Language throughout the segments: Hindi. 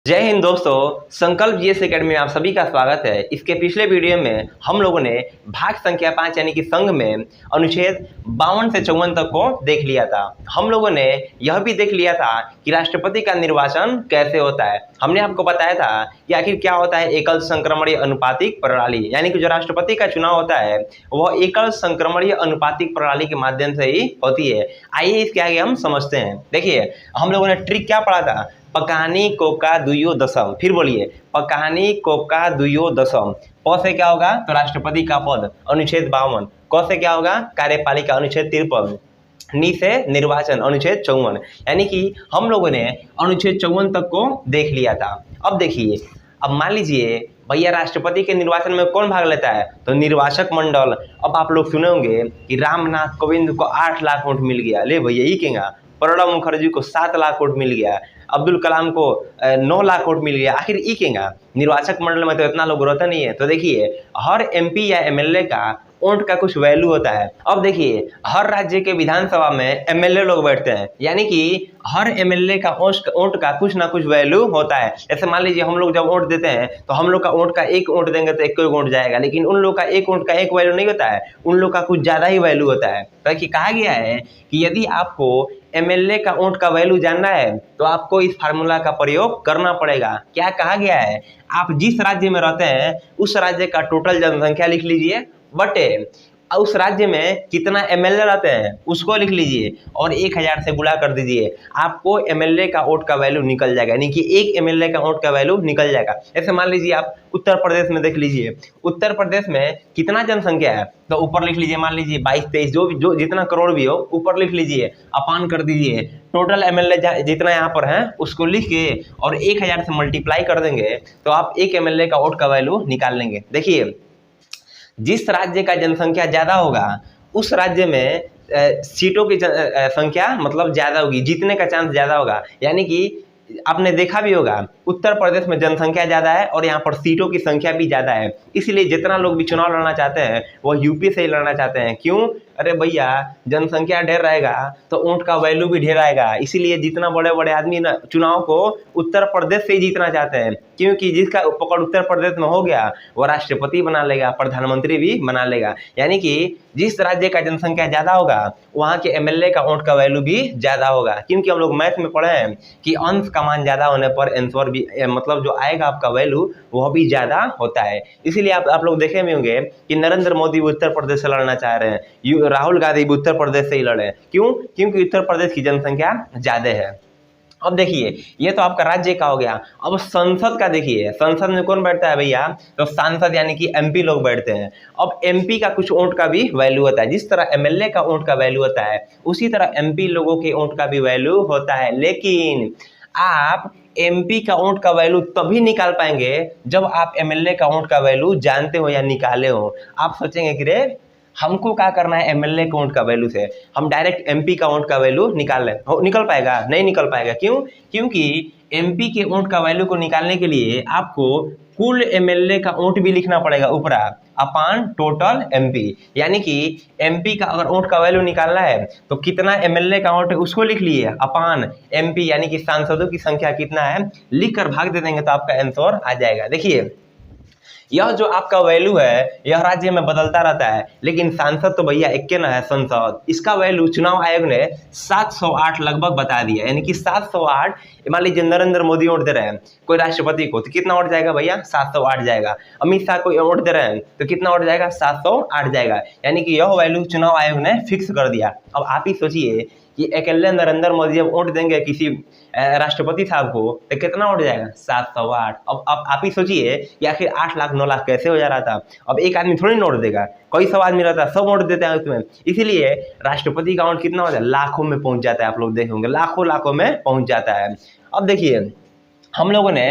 जय हिंद दोस्तों, संकल्प जीएस एकेडमी में आप सभी का स्वागत है। इसके पिछले वीडियो में हम लोगों ने भाग संख्या 5 यानी कि संघ में अनुच्छेद 52 से 54 तक को देख लिया था। हम लोगों ने यह भी देख लिया था कि राष्ट्रपति का निर्वाचन कैसे होता है। हमने आपको बताया था कि आखिर क्या होता है एकल संक्रमणीय अनुपातिक प्रणाली, यानी कि जो राष्ट्रपति का चुनाव होता है वह एकल संक्रमणीय अनुपातिक प्रणाली के माध्यम से ही होती है। आइए इसके आगे हम समझते हैं। देखिए, हम लोगों ने ट्रिक क्या पढ़ा था, पकानी कोका दुयो दशम। फिर बोलिए, पकानी कोका दुयो दशम। प से क्या होगा तो राष्ट्रपति का पद अनुच्छेद 52। क से क्या होगा कार्यपालिका अनुच्छेद 53। नी से निर्वाचन अनुच्छेद 54। यानी कि हम लोगों ने अनुच्छेद 54 तक को देख लिया था। अब देखिए, अब मान लीजिए भैया राष्ट्रपति के निर्वाचन में कौन भाग लेता है तो निर्वाचक मंडल। अब आप लोग सुने होंगे कि रामनाथ कोविंद को 8 लाख वोट मिल गया। ले भैया ये कहेंगा, प्रणब मुखर्जी को 7 लाख वोट मिल गया, अब्दुल कलाम को 9 लाख वोट मिल गया। आखिर ई कहेंगा निर्वाचक मंडल में तो इतना लोग रहता नहीं है। तो देखिए, हर एमपी या एमएलए का वोट का कुछ वैल्यू होता है। अब देखिए, हर राज्य के विधानसभा में एमएलए लोग बैठते हैं, यानी कि हर एमएलए का वोट का कुछ ना कुछ वैल्यू होता है। जैसे मान लीजिए हम लोग जब वोट देते हैं तो हम लोग का वोट का एक वोट देंगे तो एक वोट जाएगा, लेकिन उन लोग का एक वोट का एक वैल्यू नहीं होता है, उन लोग का कुछ ज्यादा ही वैल्यू होता है। तो कहा गया है कि यदि आपको एमएलए का वोट का वैल्यू जानना है तो आपको इस फार्मूला का प्रयोग करना पड़ेगा। क्या कहा गया है, आप जिस राज्य में रहते हैं उस राज्य का टोटल जनसंख्या लिख लीजिए, बटे उस राज्य में कितना एमएलए रहते हैं उसको लिख लीजिए और 1000 से गुणा कर दीजिए। आपको एमएलए का वोट का वैल्यू निकल जाएगा, यानी कि एक एमएलए का वोट का वैल्यू निकल जाएगा। ऐसे मान लीजिए आप उत्तर प्रदेश में देख लीजिए, उत्तर प्रदेश में कितना जनसंख्या है तो ऊपर लिख लीजिए, मान लीजिए 22-23 जो जितना करोड़ भी हो ऊपर लिख लीजिए, अपान कर दीजिए टोटल एमएलए जितना यहाँ पर है उसको लिख के और 1000 से मल्टीप्लाई कर देंगे तो आप एक एमएलए का वोट का वैल्यू निकाल लेंगे। देखिए, जिस राज्य का जनसंख्या ज्यादा होगा उस राज्य में सीटों की संख्या मतलब ज्यादा होगी, जीतने का चांस ज्यादा होगा। यानी कि आपने देखा भी होगा उत्तर प्रदेश में जनसंख्या ज्यादा है और यहाँ पर सीटों की संख्या भी ज्यादा है, इसलिए जितना लोग भी चुनाव लड़ना चाहते हैं वो यूपी से ही लड़ना चाहते हैं। क्यों? अरे भैया जनसंख्या ढेर रहेगा तो वोट का वैल्यू भी ढेर आएगा, इसीलिए जितना बड़े बड़े आदमी ना चुनाव को उत्तर प्रदेश से ही जीतना चाहते हैं, क्योंकि जिसका पकड़ उत्तर प्रदेश में हो गया वो राष्ट्रपति बना लेगा, प्रधानमंत्री भी बना लेगा। यानी कि जिस राज्य का जनसंख्या ज्यादा होगा वहाँ के एमएलए का वोट का वैल्यू भी ज्यादा होगा, क्योंकि हम लोग मैथ में पढ़े हैं कि अंश का मान ज्यादा होने पर आंसर भी मतलब जो आएगा आपका वैल्यू वह भी ज्यादा होता है। इसीलिए आप लोग देखे भी होंगे कि नरेंद्र मोदी उत्तर प्रदेश से लड़ना चाह रहे हैं, राहुल गांधी भी उत्तर प्रदेश से ही लड़े। क्यों? क्योंकि उत्तर प्रदेश की जनसंख्या ज्यादा है। अब देखिए, ये तो आपका राज्य का हो गया। अब संसद का देखिए, संसद में कौन बैठता है भैया तो सांसद यानी कि एमपी लोग बैठते हैं। अब एमपी का कुछ वोट का भी वैल्यू होता है, जिस तरह एमएलए का वोट का वैल्यू होता है उसी तरह एमपी लोगों के वोट का भी वैल्यू होता है। लेकिन आप एमपी का वोट का वैल्यू तभी निकाल पाएंगे जब आप एमएलए का वोट का वैल्यू जानते हो या निकाले हो। आप सोचेंगे कि रे हमको क्या करना है एमएलए के वोट का वैल्यू से, हम डायरेक्ट एमपी का वोट का वैल्यू निकाल लें। निकल पाएगा? नहीं निकल पाएगा। क्यों? क्योंकि एमपी के वोट का वैल्यू को निकालने के लिए आपको कुल एमएलए का वोट भी लिखना पड़ेगा ऊपरा अपान टोटल एमपी। यानी कि एमपी का अगर वोट का वैल्यू निकालना है तो कितना एमएलए का वोट है उसको लिख लिए अपान एमपी, यानी कि सांसदों की संख्या कितना है लिख कर भाग दे देंगे तो आपका आंसर आ जाएगा। देखिए, यह जो आपका वैल्यू है यह राज्य में बदलता रहता है, लेकिन सांसद तो भैया एक ना है संसद। इसका वैल्यू चुनाव आयोग ने 708 लगभग बता दिया, यानी कि 708। मान लीजिए नरेंद्र मोदी वोट दे रहे हैं कोई राष्ट्रपति को तो कितना वोट जाएगा भैया 708 जाएगा। अमित शाह को वोट दे रहे हैं तो कितना वोट जाएगा 708 जाएगा। यानी कि यह वैल्यू चुनाव आयोग ने फिक्स कर दिया। अब आप ही सोचिए कि अकेले नरेंद्र मोदी जब वोट देंगे किसी राष्ट्रपति साहब को तो कितना वोट जाएगा 708। अब आप ही सोचिए कि आखिर 8 लाख 9 लाख कैसे हो जा रहा था। अब एक आदमी थोड़ी नोट देगा, कई सौ आदमी रहता है, सब वोट देते हैं उसमें, इसीलिए राष्ट्रपति का वोट कितना होता है लाखों में पहुंच जाता है। आप लोग देखे होंगे लाखों में पहुंच जाता है। अब देखिए, हम लोगों ने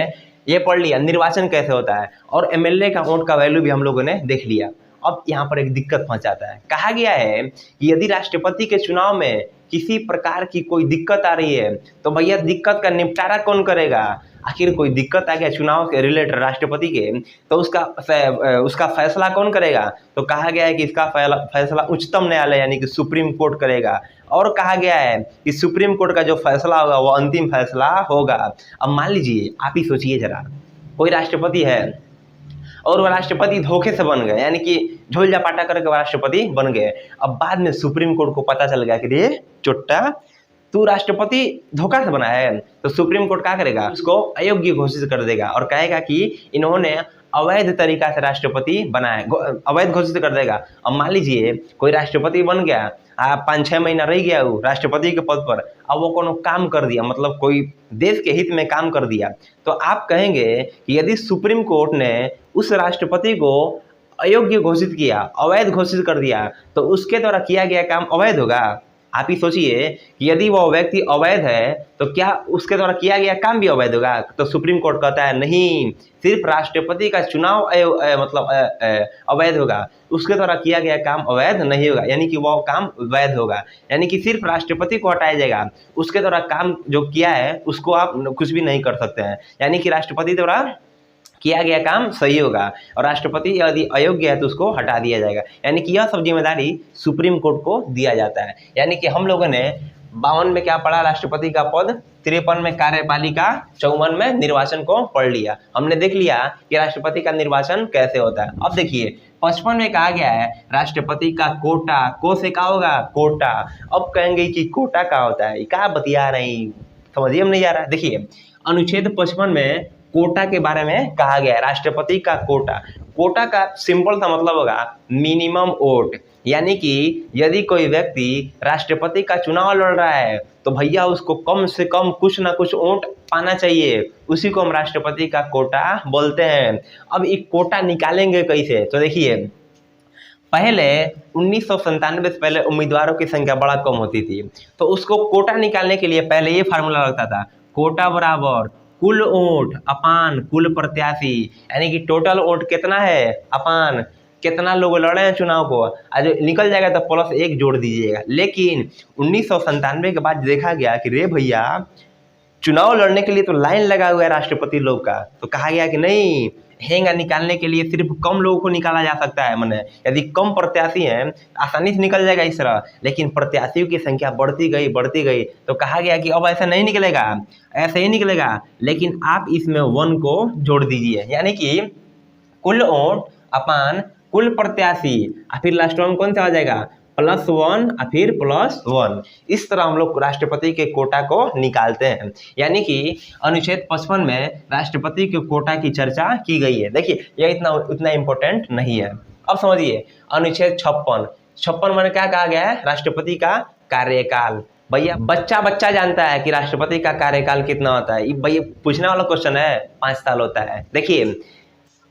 ये पढ़ लिया निर्वाचन कैसे होता है और एमएलए का वोट का वैल्यू भी हम लोगों ने देख लिया। अब यहाँ पर एक दिक्कत फंस जाता है। कहा गया है कि यदि राष्ट्रपति के चुनाव में किसी प्रकार की कोई दिक्कत आ रही है तो भैया दिक्कत का निपटारा कौन करेगा? आखिर कोई दिक्कत आ गया चुनाव के रिलेटेड राष्ट्रपति के, तो उसका फैसला कौन करेगा? तो कहा गया है कि इसका फैसला उच्चतम न्यायालय यानी कि सुप्रीम कोर्ट करेगा। और कहा गया है कि सुप्रीम कोर्ट का जो फैसला होगा वो अंतिम फैसला होगा। अब मान लीजिए, आप ही सोचिए जरा, कोई राष्ट्रपति है और वो राष्ट्रपति धोखे से बन गए, यानी कि झोल झापाटा करके राष्ट्रपति बन गए। अब बाद में सुप्रीम कोर्ट को पता चल गया कि रे चोट्टा, तू राष्ट्रपति धोखा से बना है, तो सुप्रीम कोर्ट क्या करेगा? उसको अयोग्य घोषित कर देगा और कहेगा कि इन्होंने अवैध तरीका से राष्ट्रपति बनाया, अवैध घोषित कर देगा। अब मान लीजिए कोई राष्ट्रपति बन गया, 5-6 महीना रह गया वो राष्ट्रपति के पद पर, अब वो कोनो काम कर दिया, मतलब कोई देश के हित में काम कर दिया, तो आप कहेंगे कि यदि सुप्रीम कोर्ट ने उस राष्ट्रपति को अयोग्य घोषित किया, अवैध घोषित कर दिया, तो उसके द्वारा किया गया काम अवैध होगा? आप ही सोचिए कि यदि वो व्यक्ति अवैध है तो क्या उसके द्वारा किया गया काम भी अवैध होगा? तो सुप्रीम कोर्ट कहता है नहीं, सिर्फ राष्ट्रपति का चुनाव अवैध होगा, उसके द्वारा किया गया काम अवैध नहीं होगा, यानी कि वो काम वैध होगा। यानी कि सिर्फ राष्ट्रपति को हटाया जाएगा, उसके द्वारा काम जो किया है उसको आप कुछ भी नहीं कर सकते हैं, यानी कि राष्ट्रपति द्वारा किया गया काम सही होगा और राष्ट्रपति यदि अयोग्य है तो उसको हटा दिया जाएगा। यानी कि यह सब जिम्मेदारी सुप्रीम कोर्ट को दिया जाता है। यानी कि हम लोगों ने 52 में क्या पढ़ा? राष्ट्रपति का पद, 53 में कार्यपालिका, 54 में निर्वाचन को पढ़ लिया। हमने देख लिया कि राष्ट्रपति का निर्वाचन कैसे होता है। अब देखिए 55 में कहा गया है राष्ट्रपति का कोटा, को से क्या होगा? कोटा। अब कहेंगे कि कोटा क्या होता है, क्या बतिया रही, समझिए हम नहीं आ रहा है। देखिए अनुच्छेद 55 में कोटा के बारे में कहा गया है, राष्ट्रपति का कोटा। कोटा का सिंपल सा मतलब होगा मिनिमम वोट, यानी कि यदि कोई व्यक्ति राष्ट्रपति का चुनाव लड़ रहा है तो भैया उसको कम से कम कुछ ना कुछ वोट पाना चाहिए, उसी को हम राष्ट्रपति का कोटा बोलते हैं। अब एक कोटा निकालेंगे कैसे? तो देखिए पहले 1997 से पहले उम्मीदवारों की संख्या बड़ा कम होती थी, तो उसको कोटा निकालने के लिए पहले ये फार्मूला लगता था, कोटा बराबर कुल वोट अपान कुल प्रत्याशी, यानी कि टोटल वोट कितना है अपान कितना लोग लड़े हैं चुनाव को, आज निकल जाएगा तो +1 जोड़ दीजिएगा। लेकिन 1997 के बाद देखा गया कि रे भैया चुनाव लड़ने के लिए तो लाइन लगा हुआ है राष्ट्रपति लोग का, तो कहा गया कि नहीं, हेंगा निकालने के लिए सिर्फ कम लोगों को निकाला जा सकता है। मैंने यदि कम प्रत्याशी हैं आसानी से निकल जाएगा इस तरह, लेकिन प्रत्याशियों की संख्या बढ़ती गई, तो कहा गया कि अब ऐसा नहीं निकलेगा, ऐसे ही निकलेगा, लेकिन आप इसमें 1 को जोड़ दीजिए, यानी कि कुल वोट अपान कुल प्रत्याशी, फिर लास्ट में कौन सा आ जाएगा? +1 और फिर +1। इस तरह हम लोग राष्ट्रपति के कोटा को निकालते हैं। यानी कि अनुच्छेद 55 में राष्ट्रपति के कोटा की चर्चा की गई है। देखिए यह उतना इम्पोर्टेंट नहीं है। अब समझिए अनुच्छेद 56 में क्या कहा गया है? राष्ट्रपति का कार्यकाल। भैया बच्चा जानता है कि राष्ट्रपति का कार्यकाल कितना होता है, भैया पूछने वाला क्वेश्चन है, 5 साल होता है। देखिए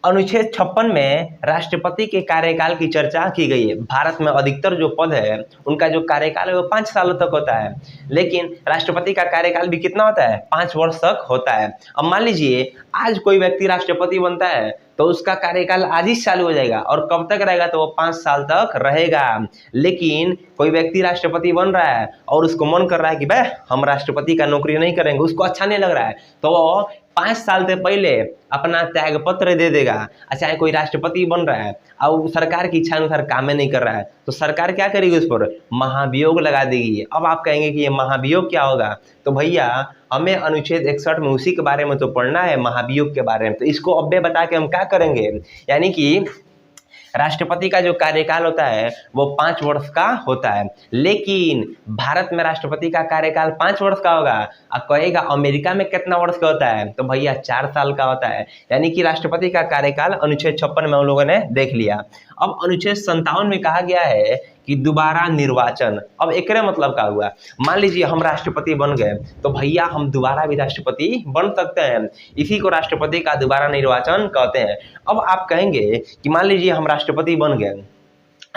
अनुच्छेद 56 में राष्ट्रपति के कार्यकाल की चर्चा की गई है। भारत में अधिकतर जो पद है उनका जो कार्यकाल है वो 5 सालों तक होता है, लेकिन राष्ट्रपति का कार्यकाल भी कितना होता है? 5 वर्ष तक होता है। अब मान लीजिए आज कोई व्यक्ति राष्ट्रपति बनता है तो उसका कार्यकाल आज ही चालू हो जाएगा और कब तक रहेगा? तो वो 5 साल तक रहेगा। लेकिन कोई व्यक्ति राष्ट्रपति बन रहा है और उसको मन कर रहा है कि भाई हम राष्ट्रपति का नौकरी नहीं करेंगे, उसको अच्छा नहीं लग रहा है, तो वो 5 साल से पहले अपना त्याग पत्र दे देगा। चाहे कोई राष्ट्रपति बन रहा है और सरकार की इच्छा अनुसार काम नहीं कर रहा है तो सरकार क्या करेगी? उस पर महाभियोग लगा देगी। अब आप कहेंगे कि ये महाभियोग क्या होगा? तो भैया हमें अनुच्छेद 61 में उसी के बारे में तो पढ़ना है, महाभियोग के बारे में। तो इसको अब्बे बता के हम क्या करेंगे? यानी कि राष्ट्रपति का जो कार्यकाल होता है वो 5 वर्ष का होता है, लेकिन भारत में राष्ट्रपति का कार्यकाल 5 वर्ष का होगा। अब कहेगा अमेरिका में कितना वर्ष का होता है? तो भैया 4 साल का होता है। यानी कि राष्ट्रपति का कार्यकाल अनुच्छेद 56 में हम लोगों ने देख लिया। अब अनुच्छेद 57 में कहा गया है कि दोबारा निर्वाचन। अब एक मतलब क्या हुआ? मान लीजिए हम राष्ट्रपति बन गए तो भैया हम दोबारा भी राष्ट्रपति बन सकते हैं, इसी को राष्ट्रपति का दोबारा निर्वाचन कहते हैं। अब आप कहेंगे कि मान लीजिए हम राष्ट्रपति बन गए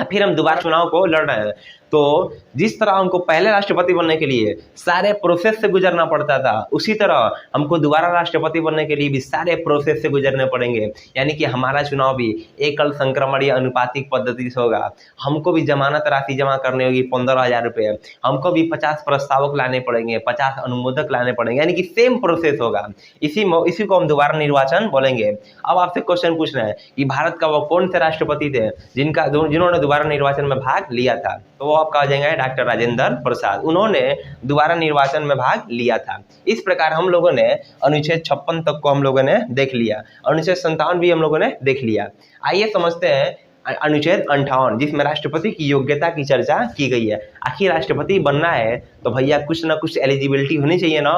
फिर हम दोबारा चुनाव को लड़ रहे हैं, तो जिस तरह हमको पहले राष्ट्रपति बनने के लिए सारे प्रोसेस से गुजरना पड़ता था, उसी तरह हमको दोबारा राष्ट्रपति बनने के लिए भी सारे प्रोसेस से गुजरने पड़ेंगे। यानी कि हमारा चुनाव भी एकल संक्रमण या अनुपातिक पद्धति से होगा। हमको भी जमानत राशि जमा करनी होगी 15,000 रुपये, हमको भी 50 प्रस्तावक लाने पड़ेंगे, 50 अनुमोदक लाने पड़ेंगे, यानी कि सेम प्रोसेस होगा। इसी को हम दोबारा निर्वाचन बोलेंगे। अब आपसे क्वेश्चन पूछ रहे हैं कि भारत का वो कौन से राष्ट्रपति थे जिन्होंने दोबारा निर्वाचन में भाग लिया था, तो वो आपका हो जाएंगे डॉक्टर राजेंद्र प्रसाद। उन्होंने दोबारा निर्वाचन में भाग लिया था। इस प्रकार हम लोगों ने अनुच्छेद 56 तक को हम लोगों ने देख लिया, अनुच्छेद 57 भी हम लोगों ने देख लिया। आइए समझते हैं अनुच्छेद 58, जिसमें राष्ट्रपति की योग्यता की चर्चा की गई है। आखिर राष्ट्रपति बनना है तो भैया कुछ ना कुछ एलिजिबिलिटी होनी चाहिए ना,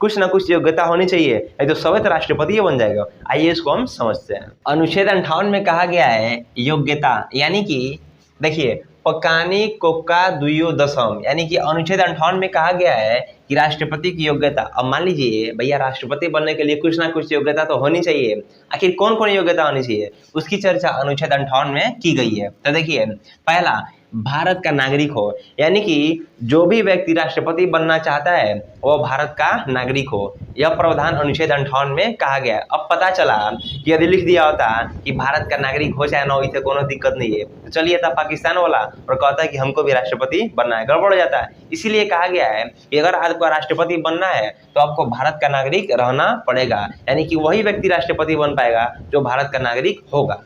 कुछ ना कुछ योग्यता होनी चाहिए, नहीं तो सब राष्ट्रपति बन जाएगा। आइए इसको हम समझते हैं। अनुच्छेद 58 में कहा गया है योग्यता, यानी कि देखिए पकानी कोका दुयो दशम, यानी कि अनुच्छेद 58 में कहा गया है कि राष्ट्रपति की योग्यता। अब मान लीजिए भैया राष्ट्रपति बनने के लिए कुछ ना कुछ योग्यता तो होनी चाहिए। आखिर कौन कौन योग्यता होनी चाहिए, उसकी चर्चा अनुच्छेद 58 में की गई है। तो देखिए पहला, भारत का नागरिक हो, यानी कि जो भी व्यक्ति राष्ट्रपति बनना चाहता है वो भारत का नागरिक हो। यह प्रावधान अनुच्छेद 58 में कहा गया। अब पता चला कि यदि लिख दिया होता कि भारत का नागरिक हो चाहे ना हो, इससे कोनो दिक्कत नहीं है, तो चलिए था पाकिस्तान वाला और कहता है कि हमको भी राष्ट्रपति बनना है, गड़बड़ हो जाता है। इसीलिए कहा गया है कि अगर आपको राष्ट्रपति बनना है तो आपको भारत का नागरिक रहना पड़ेगा, यानी कि वही व्यक्ति राष्ट्रपति बन पाएगा जो भारत का नागरिक होगा।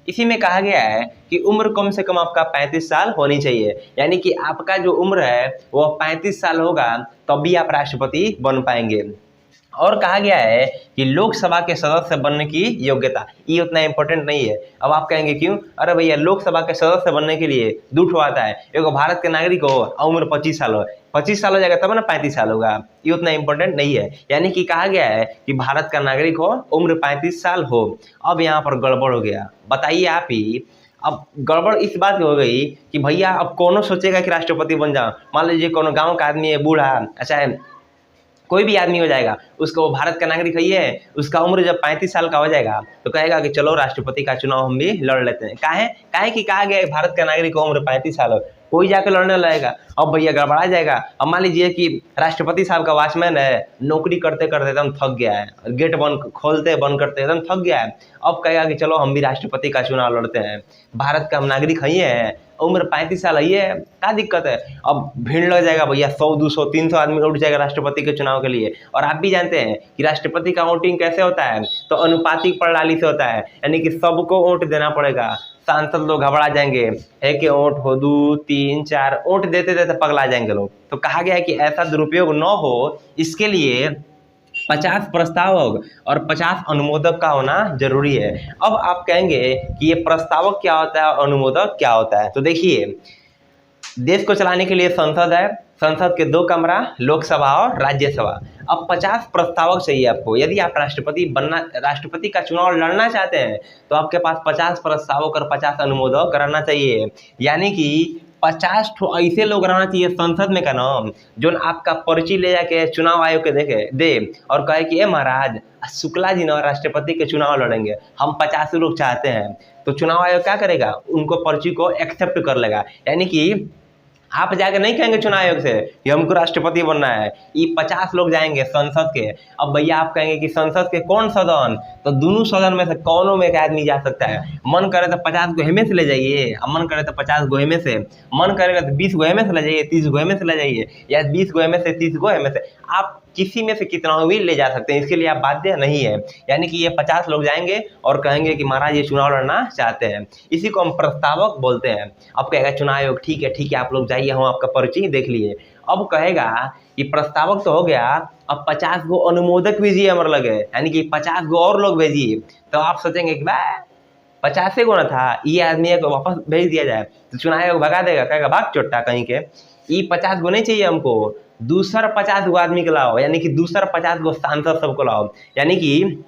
इसी में कहा गया है कि उम्र कम से कम आपका 35 साल होनी चाहिए, यानी कि आपका जो उम्र है वो 35 साल होगा तभी आप राष्ट्रपति बन पाएंगे। और कहा गया है कि लोकसभा के सदस्य बनने की योग्यता, ये उतना इंपॉर्टेंट नहीं है। अब आप कहेंगे क्यों, अरे भैया लोकसभा के सदस्य बनने के लिए दूठ आता है, एगो भारत के नागरिक हो उम्र 25 साल हो, 25 साल हो जाएगा तब ना 35 साल होगा, ये उतना इंपॉर्टेंट नहीं है। यानी कि कहा गया है कि भारत का नागरिक हो, उम्र 35 साल हो। अब यहाँ पर गड़बड़ हो गया, बताइए आप ही। अब गड़बड़ इस बात की हो गई कि भैया अब कौन सोचेगा कि राष्ट्रपति बन जाओ। मान लीजिए कोनो गाँव का आदमी है, बूढ़ा, अच्छा कोई भी आदमी हो जाएगा, उसको वो भारत का नागरिक है, उसका उम्र जब 35 साल का हो जाएगा तो कहेगा कि चलो राष्ट्रपति का चुनाव हम भी लड़ लेते हैं। काहे कि कहा गया है भारत का नागरिक को उम्र 35 साल हो, कोई जाकर लड़ने लगेगा। अब भैया गड़बड़ा जाएगा। अब मान लीजिए कि राष्ट्रपति साहब का वॉचमैन है, नौकरी करते करते एकदम थक गया है, गेट बंद खोलते बंद करते एकदम थक गया है। अब कहेगा कि चलो हम भी राष्ट्रपति का चुनाव लड़ते हैं, भारत का हम नागरिक है, उम्र 35 साल है, क्या दिक्कत है। अब भीड़ लग जाएगा भैया, 100 200 300 आदमी उठ जाएगा राष्ट्रपति के चुनाव के लिए। और आप भी जानते हैं कि राष्ट्रपति का वोटिंग कैसे होता है, तो अनुपातिक प्रणाली से होता है, यानी कि सबको वोट देना पड़ेगा। सांसद लोग घबरा जाएंगे, एक वोट हो 2 3 4 वोट देते देते पगला जाएंगे लोग। तो कहा गया है कि ऐसा दुरुपयोग न हो, इसके लिए 50 प्रस्तावक और 50 अनुमोदक का होना जरूरी है। अब आप कहेंगे कि ये प्रस्तावक क्या होता है और अनुमोदक क्या होता है। तो देखिए देश को चलाने के लिए संसद है, संसद के 2 कमरा, लोकसभा और राज्यसभा। अब 50 प्रस्तावक चाहिए आपको। यदि आप राष्ट्रपति का चुनाव लड़ना चाहते हैं तो आपके पास 50 प्रस्तावक और 50 अनुमोदक रहना चाहिए, यानी कि 50 ऐसे लोग रहना चाहिए संसद में का नाम, जो आपका पर्ची ले जाके चुनाव आयोग के दे और कहे कि ए महाराज शुक्ला जी ना राष्ट्रपति के चुनाव लड़ेंगे, हम 50 लोग चाहते हैं। तो चुनाव आयोग क्या करेगा, उनको पर्ची को एक्सेप्ट कर लेगा। यानी कि आप जाके नहीं कहेंगे चुनाव आयोग से कि हमको राष्ट्रपति बनना है, ये 50 लोग जाएंगे संसद के। अब भैया आप कहेंगे कि संसद के कौन सदन, तो दोनों सदन में से कौनों में एक आदमी जा सकता है। मन करे तो 50 गो हेमे से ले जाइए, मन करे तो 50 गो हेमे से, मन करेगा तो 20 गो हेमे से ले जाइए, 30 गो हेमे से ले जाइए, या 20 गो हेमे से 30 गो हेमे से, आप किसी में से कितना भी ले जा सकते हैं, इसके लिए आप बाध्य नहीं है। यानी कि ये 50 लोग जाएंगे और कहेंगे कि महाराज ये चुनाव लड़ना चाहते हैं, इसी को हम प्रस्तावक बोलते हैं। अब कहेगा चुनाव आयोग ठीक है आप लोग जाइए, हम आपका पर्ची देख लिए। अब कहेगा कि प्रस्तावक तो हो गया, अब 50 गो अनुमोदक भेजिए हमारे लगे, यानी कि 50 गो और लोग भेजिए। तो आप सोचेंगे कि 50 गो ना था, ये आदमी को वापस भेज दिया जाए तो चुनाव आयोग भगा देगा, कहेगा भाग चोट्टा कहीं के, ये 50 गो नहीं चाहिए हमको, दूसरा 50 गो आदमी को लाओ, यानी कि दूसरा 50 गो सांसद सबको लाओ। यानी कि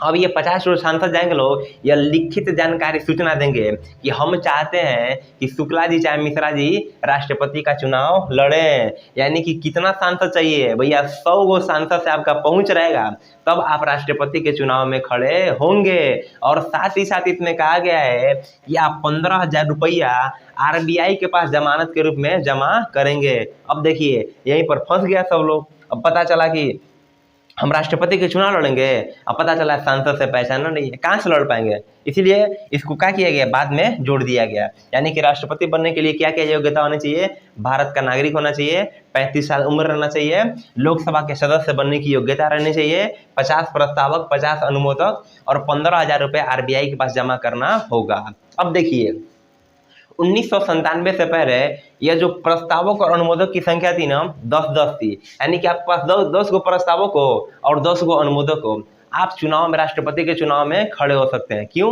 अब ये 50 रोज सांसद जाएंगे लोग, यह लिखित जानकारी सूचना देंगे कि हम चाहते हैं कि शुक्ला जी चाहे मिश्रा जी राष्ट्रपति का चुनाव लड़ें। यानी कि कितना सांसद चाहिए भैया, 100 गो सांसद से आपका पहुंच रहेगा, तब आप राष्ट्रपति के चुनाव में खड़े होंगे। और साथ ही साथ इसमें कहा गया है कि आप 15,000 रुपया RBI के पास जमानत के रूप में जमा करेंगे। अब देखिए यहीं पर फंस गया सब लोग। अब पता चला कि हम राष्ट्रपति के चुनाव लड़ेंगे, अब पता चला सांसद से पहचाना नहीं है, कहाँ से लड़ पाएंगे। इसीलिए इसको क्या किया गया, बाद में जोड़ दिया गया। यानी कि राष्ट्रपति बनने के लिए क्या क्या योग्यता होनी चाहिए, भारत का नागरिक होना चाहिए, 35 साल उम्र रहना चाहिए, लोकसभा के सदस्य बनने की योग्यता रहनी चाहिए, 50 प्रस्तावक, 50 अनुमोदक और 15,000 रुपये RBI के पास जमा करना होगा। अब देखिए 1997 से पहले यह जो प्रस्तावक और अनुमोदक की संख्या थी ना 10-10 थी। यानी कि आपके पास 10 गो प्रस्तावक हो और 10 गो अनुमोदक हो, आप चुनाव में, राष्ट्रपति के चुनाव में खड़े हो सकते हैं। क्यों?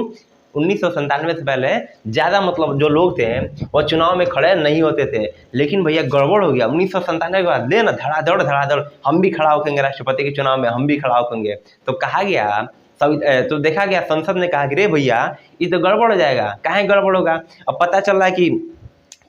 1997 से पहले ज़्यादा मतलब जो लोग थे वो चुनाव में खड़े नहीं होते थे। लेकिन भैया गड़बड़ हो गया 1997 के बाद, लेना धड़ाधड़ हम भी खड़ा होंगे राष्ट्रपति के चुनाव में, हम भी खड़ा होंगे। तो कहा गया, तो देखा गया, संसद ने कहा कि रे भैया ये तो गड़बड़ हो जाएगा। काहे गड़बड़ होगा? अब पता चल रहा है कि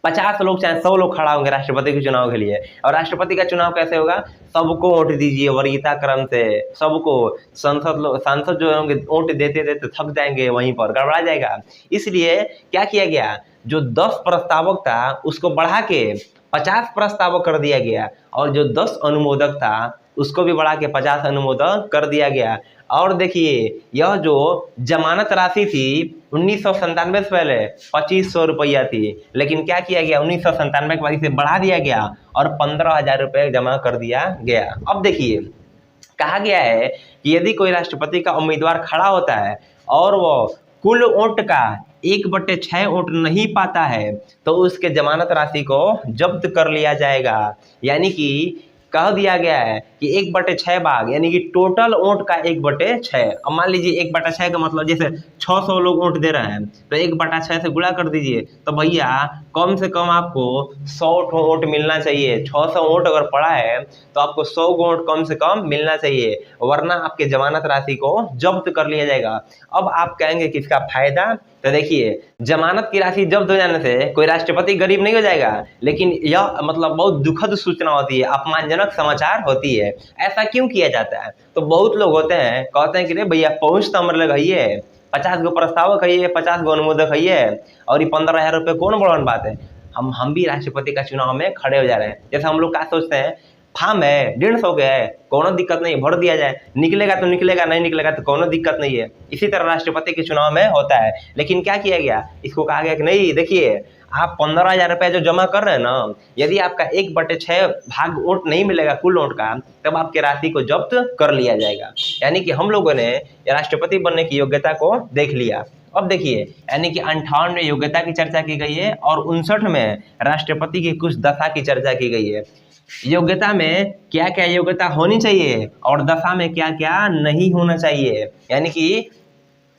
50 लोग चाहे 100 लोग खड़ा होंगे राष्ट्रपति के चुनाव के लिए। और राष्ट्रपति का चुनाव कैसे होगा? सबको वोट दीजिए वरीयता क्रम से, सबको। सांसद जो होंगे वोट देते देते थक जाएंगे, वहीं पर गड़बड़ा जाएगा। इसलिए क्या किया गया, जो 10 प्रस्तावक था उसको बढ़ा के 50 प्रस्तावक कर दिया गया, और जो 10 अनुमोदक था उसको भी बढ़ा के 50 अनुमोदक कर दिया गया। और देखिए यह जो जमानत राशि थी 1997 से पहले 2500 रुपया थी, लेकिन क्या किया गया 1997 के बाद इसे बढ़ा दिया गया और 15,000 रुपये जमा कर दिया गया। अब देखिए कहा गया है कि यदि कोई राष्ट्रपति का उम्मीदवार खड़ा होता है और वो कुल वोट का 1/6 वोट नहीं पाता है तो उसके जमानत राशि को जब्त कर लिया जाएगा। यानी कि कह दिया गया है कि 1/6 भाग, यानी कि टोटल वोट का 1/6। अब मान लीजिए 1/6 का मतलब जैसे 600 लोग वोट दे रहे हैं तो 1/6 से गुणा कर दीजिए, तो भैया कम से कम आपको 100 वोट मिलना चाहिए। 600 वोट अगर पड़ा है तो आपको 100 वोट कम से कम मिलना चाहिए, वरना आपके जमानत राशि को जब्त कर लिया जाएगा। अब आप कहेंगे कि इसका फायदा, तो देखिए जमानत की राशि जब्त हो जाने से कोई राष्ट्रपति गरीब नहीं हो जाएगा, लेकिन यह मतलब बहुत दुखद सूचना होती है, अपमानजनक समाचार होती है। ऐसा क्यों किया जाता है? तो बहुत लोग होते हैं कहते हैं कि रे भैया पहुंच तो हमारे लग है, 50 गो प्रस्तावक है, 50 गो अनुमोदक है, और ये 15,000 रुपये कौन बड़न बात है। हम भी राष्ट्रपति का चुनाव में खड़े हो जा रहे हैं। जैसे हम लोग क्या सोचते हैं, फार्म है 150 के है, कोनो दिक्कत नहीं, भर दिया जाए, निकलेगा तो निकलेगा, नहीं निकलेगा तो कोनो दिक्कत नहीं है। इसी तरह राष्ट्रपति के चुनाव में होता है। लेकिन क्या किया गया, इसको कहा गया कि नहीं, देखिए आप 15,000 रुपये जो जमा कर रहे हैं ना, यदि आपका 1/6 भाग वोट नहीं मिलेगा कुल वोट का, तब आपके राशि को जब्त कर लिया जाएगा। यानी कि हम लोगों ने राष्ट्रपति बनने की योग्यता को देख लिया। अब देखिए यानी कि 58 में योग्यता की चर्चा की गई है और 59 में राष्ट्रपति की कुछ दशा की चर्चा की गई है। योग्यता में क्या क्या योग्यता होनी चाहिए और दशा में क्या क्या नहीं होना चाहिए। यानी कि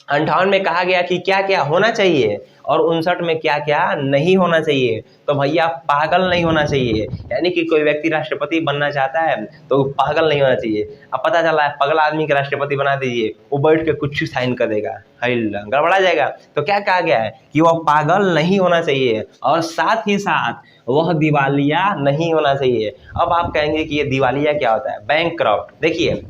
58 में कहा गया कि क्या क्या होना चाहिए और 59 में क्या क्या नहीं होना चाहिए। तो भैया पागल नहीं होना चाहिए। यानी कि कोई व्यक्ति राष्ट्रपति बनना चाहता है तो पागल नहीं होना चाहिए। अब पता चला है पगला आदमी के राष्ट्रपति बना दीजिए, वो बैठ के कुछ साइन कर देगा, गड़बड़ा जाएगा। तो क्या कहा गया है कि वह पागल नहीं होना चाहिए और साथ ही साथ वह दिवालिया नहीं होना चाहिए। अब आप कहेंगे कि ये दिवालिया क्या होता है? बैंकक्रप्ट। देखिए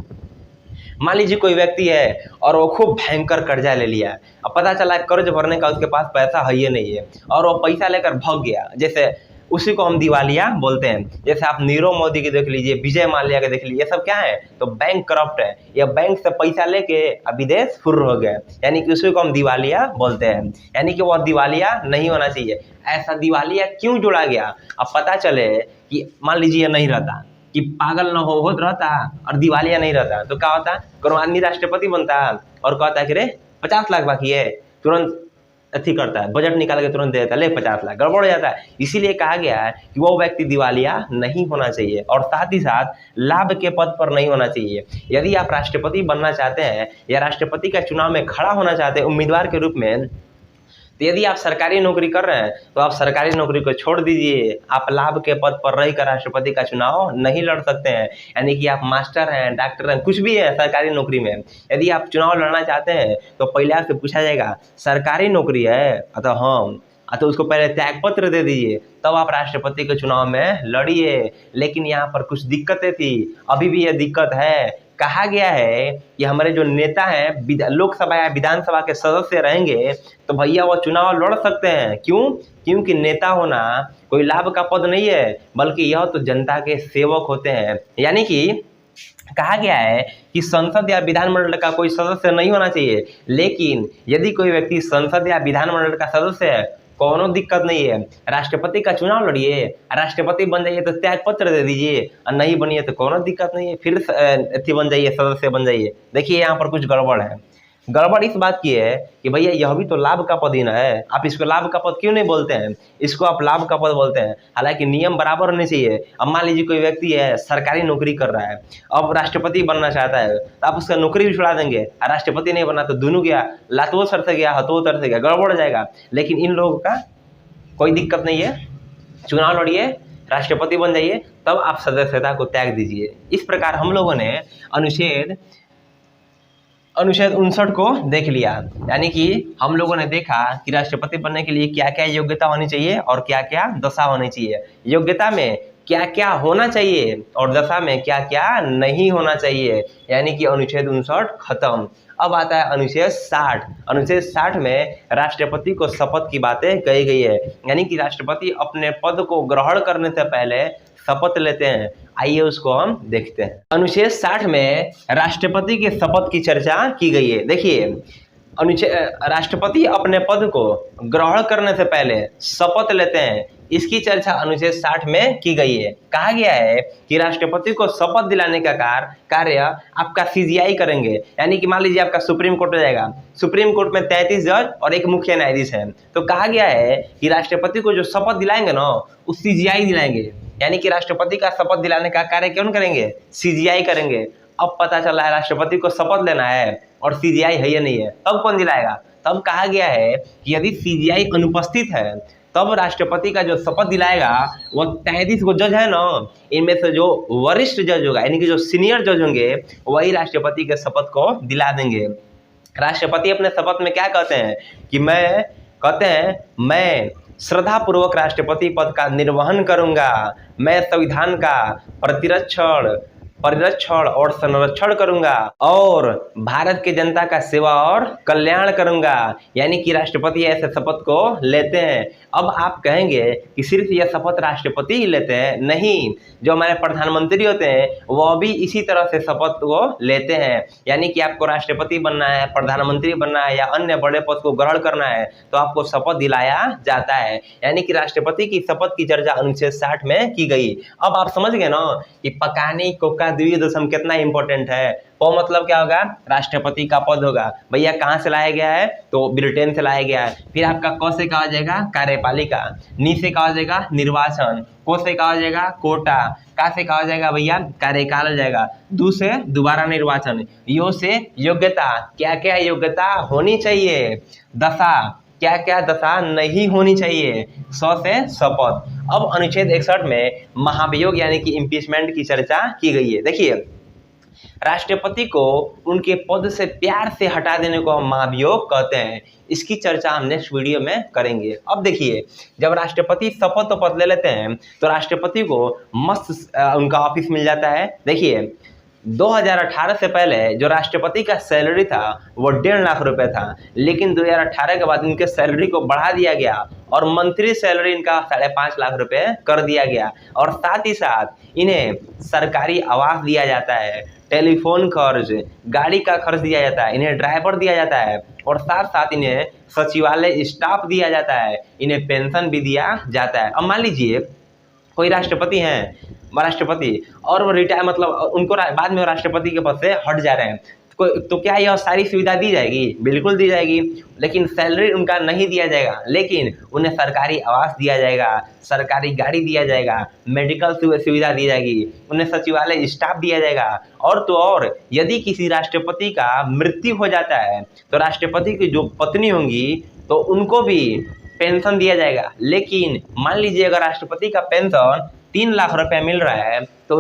मान लीजिए कोई व्यक्ति है और वो खूब भयंकर कर्जा ले लिया, अब पता चला कर्ज भरने का उसके पास पैसा है ही नहीं है और वो पैसा लेकर भाग गया, जैसे उसी को हम दिवालिया बोलते हैं। जैसे आप नीरव मोदी के देख लीजिए, विजय माल्या के देख लीजिए, ये सब क्या है? तो बैंक करप्ट है। यह बैंक से पैसा लेके विदेश फुर्र हो गए, यानी कि उसी को हम दिवालिया बोलते हैं। यानी कि वह दिवालिया नहीं होना चाहिए। ऐसा दिवालिया क्यों जोड़ा गया? अब पता चले कि मान लीजिए नहीं रहता, कि पागल न हो होत रहता और दिवालिया नहीं रहता, तो क्या होता? कोनो आदमी राष्ट्रपति बनता और कहता है कि रे 50 लाख बाकी है, तुरंत अथी करता है, बजट निकाल के तुरंत दे देता है, ले 50 लाख, गड़बड़ हो जाता है। इसीलिए कहा गया है कि वो व्यक्ति दिवालिया नहीं होना चाहिए और साथ ही साथ लाभ के पद पर नहीं होना चाहिए। यदि आप राष्ट्रपति बनना चाहते हैं या राष्ट्रपति का चुनाव में खड़ा होना चाहते हैं उम्मीदवार के रूप में, तो यदि आप सरकारी नौकरी कर रहे हैं तो आप सरकारी नौकरी को छोड़ दीजिए, आप लाभ के पद पर रहकर राष्ट्रपति का चुनाव नहीं लड़ सकते हैं। यानी कि आप मास्टर हैं, डॉक्टर हैं, कुछ भी है सरकारी नौकरी में, यदि आप चुनाव लड़ना चाहते हैं तो पहले आपसे पूछा जाएगा सरकारी नौकरी है, अतः हम तो उसको पहले त्याग पत्र दे दीजिए, तब आप राष्ट्रपति के चुनाव में लड़िए। लेकिन यहाँ पर कुछ दिक्कतें थी, अभी भी यह दिक्कत है। कहा गया है कि हमारे जो नेता हैं, लोकसभा या विधानसभा के सदस्य रहेंगे तो भैया वो चुनाव लड़ सकते हैं। क्यों? क्योंकि नेता होना कोई लाभ का पद नहीं है, बल्कि यह तो जनता के सेवक होते हैं। यानी कि कहा गया है कि संसद या विधानमंडल का कोई सदस्य नहीं होना चाहिए, लेकिन यदि कोई व्यक्ति संसद या विधानमंडल का सदस्य है, कोनो दिक्कत नहीं है, राष्ट्रपति का चुनाव लड़िए, राष्ट्रपति बन जाइए तो त्याग पत्र दे दीजिए, और नहीं बनिए तो कोनो दिक्कत नहीं है, फिर अथी बन जाइए, सदस्य बन जाइए। देखिए यहाँ पर कुछ गड़बड़ है। गड़बड़ इस बात की है कि भैया यह भी तो लाभ का पद ही ना है, आप इसको लाभ का पद क्यों नहीं बोलते हैं? इसको आप लाभ का पद बोलते हैं। हालांकि नियम बराबर होने चाहिए। अब मान लीजिए कोई व्यक्ति है, सरकारी नौकरी कर रहा है, अब राष्ट्रपति बनना चाहता है तो आप उसका नौकरी भी छुड़ा देंगे, और राष्ट्रपति नहीं बना तो दोनों गया, लातों सर से गया, हथों सर से गया, गड़बड़ हो जाएगा। लेकिन इन लोगों का कोई दिक्कत नहीं है, चुनाव लड़िए, राष्ट्रपति बन जाइए, तब आप सदस्यता को त्याग दीजिए। इस प्रकार हम लोगों ने अनुच्छेद 59 को देख लिया। यानी कि हम लोगों ने देखा कि राष्ट्रपति बनने के लिए क्या क्या योग्यता होनी चाहिए और क्या क्या दशा होनी चाहिए। योग्यता में क्या क्या होना चाहिए और दशा में क्या क्या नहीं होना चाहिए। यानी कि अनुच्छेद 59 खत्म। अब आता है अनुच्छेद 60। अनुच्छेद 60 में राष्ट्रपति को शपथ की बातें कही गई है। यानी कि राष्ट्रपति अपने पद को ग्रहण करने से पहले शपथ लेते हैं। आइए उसको हम देखते हैं। अनुच्छेद 60 में राष्ट्रपति के शपथ की चर्चा की गई है। देखिए, राष्ट्रपति अपने पद को ग्रहण करने से पहले शपथ लेते हैं, इसकी चर्चा अनुच्छेद 60 में की गई है। कहा गया है कि राष्ट्रपति को शपथ दिलाने का कार्य आपका सीजीआई करेंगे। यानी कि मान लीजिए आपका सुप्रीम कोर्ट हो जाएगा, सुप्रीम कोर्ट में 33 जज और एक मुख्य न्यायाधीश है, तो कहा गया है कि राष्ट्रपति को जो शपथ दिलाएंगे ना, उस सीजीआई दिलाएंगे। यानी कि राष्ट्रपति का शपथ दिलाने का कार्य कौन करेंगे? सीजीआई करेंगे। अब पता चला है राष्ट्रपति को शपथ लेना है और सीजीआई है या नहीं है, तब कौन दिलाएगा? तब कहा गया है कि यदि सीजीआई अनुपस्थित है तब राष्ट्रपति का जो शपथ दिलाएगा वो 33 को जज है ना, इनमें से जो वरिष्ठ जज होगा, यानी कि जो सीनियर जज होंगे, वही राष्ट्रपति के शपथ को दिला देंगे। राष्ट्रपति अपने शपथ में क्या कहते हैं कि मैं श्रद्धापूर्वक राष्ट्रपति पद का निर्वहन करूंगा, मैं संविधान का परिरक्षण और संरक्षण करूंगा और भारत के जनता का सेवा और कल्याण करूंगा। यानी कि राष्ट्रपति ऐसे शपथ को लेते हैं। अब आप कहेंगे कि सिर्फ यह शपथ राष्ट्रपति ही लेते हैं? नहीं, जो हमारे प्रधानमंत्री होते हैं वह भी इसी तरह से शपथ को लेते हैं। यानी कि आपको राष्ट्रपति बनना है, प्रधानमंत्री बनना है या अन्य बड़े पद को ग्रहण करना है तो आपको शपथ दिलाया जाता है। यानी कि राष्ट्रपति की शपथ की चर्चा अनुच्छेद 60 में की गई। अब आप समझ गए ना कि पकानी कोका द्विदशम कितना इंपॉर्टेंट है। वो मतलब क्या होगा? राष्ट्रपति का पद होगा। भैया कहाँ से लाया गया है? तो ब्रिटेन से लाया गया है। फिर आपका क से कहा जाएगा कार्यपालिका, नी से कहा जाएगा निर्वाचन, को से कहा जाएगा कोटा, का से कहा जाएगा भैया कार्यकाल हो जाएगा, दू से दोबारा निर्वाचन, यो से योग्यता, क्या क्या योग्यता होनी चाहिए, दशा, क्या क्या दशा नहीं होनी चाहिए, 100 से शपथ। अब अनुच्छेद 61 में महाभियोग यानी कि इम्पीचमेंट की चर्चा की गई है। देखिए, राष्ट्रपति को उनके पद से प्यार से हटा देने को हम महाभियोग कहते हैं। इसकी चर्चा हम नेक्स्ट वीडियो में करेंगे। अब देखिए, जब राष्ट्रपति शपथ ले लेते हैं तो राष्ट्रपति को मस्त उनका ऑफिस मिल जाता है। देखिए, 2018 से पहले जो राष्ट्रपति का सैलरी था वो 1.5 लाख रुपए था, लेकिन 2018 के बाद इनके सैलरी को बढ़ा दिया गया और मंथली सैलरी इनका 5.5 लाख रुपए कर दिया गया। और साथ ही साथ इन्हें सरकारी आवास दिया जाता है, टेलीफोन खर्च, गाड़ी का खर्च दिया जाता है, इन्हें ड्राइवर दिया जाता है और साथ साथ इन्हें सचिवालय स्टाफ दिया जाता है, इन्हें पेंशन भी दिया जाता है। अब मान लीजिए कोई राष्ट्रपति हैं, राष्ट्रपति और वो रिटायर मतलब उनको बाद में राष्ट्रपति के पद से हट जा रहे हैं, तो क्या यह सारी सुविधा दी जाएगी? बिल्कुल दी जाएगी, लेकिन सैलरी उनका नहीं दिया जाएगा, लेकिन उन्हें सरकारी आवास दिया जाएगा, सरकारी गाड़ी दिया जाएगा, मेडिकल सुविधा दी जाएगी, उन्हें सचिवालय स्टाफ दिया जाएगा। और तो और यदि किसी राष्ट्रपति का मृत्यु हो जाता है तो राष्ट्रपति की जो पत्नी होंगी तो उनको भी पेंशन दिया जाएगा। लेकिन मान लीजिए अगर राष्ट्रपति का पेंशन 3 लाख रुपया मिल रहा है तो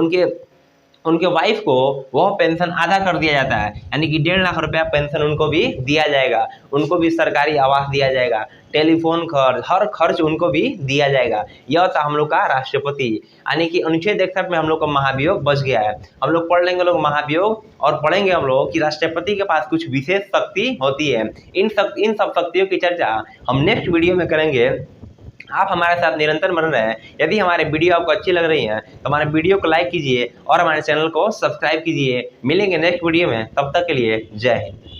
उनके वाइफ को वह पेंशन आधा कर दिया जाता है, यानी कि 1.5 लाख रुपया पेंशन उनको भी दिया जाएगा। उनको भी सरकारी आवास दिया जाएगा, टेलीफोन खर्च, हर खर्च उनको भी दिया जाएगा। यह था हम लोग का राष्ट्रपति, यानी कि अनुच्छेद 61 में हम लोग का महाभियोग बच गया है। हम लोग पढ़ लेंगे लोग महाभियोग, और पढ़ेंगे हम लोग कि राष्ट्रपति के पास कुछ विशेष शक्ति होती है। इन सब शक्तियों की चर्चा हम नेक्स्ट वीडियो में करेंगे। आप हमारे साथ निरंतर बने रहें। यदि हमारे वीडियो आपको अच्छी लग रही हैं तो हमारे वीडियो को लाइक कीजिए और हमारे चैनल को सब्सक्राइब कीजिए। मिलेंगे नेक्स्ट वीडियो में, तब तक के लिए जय हिंद।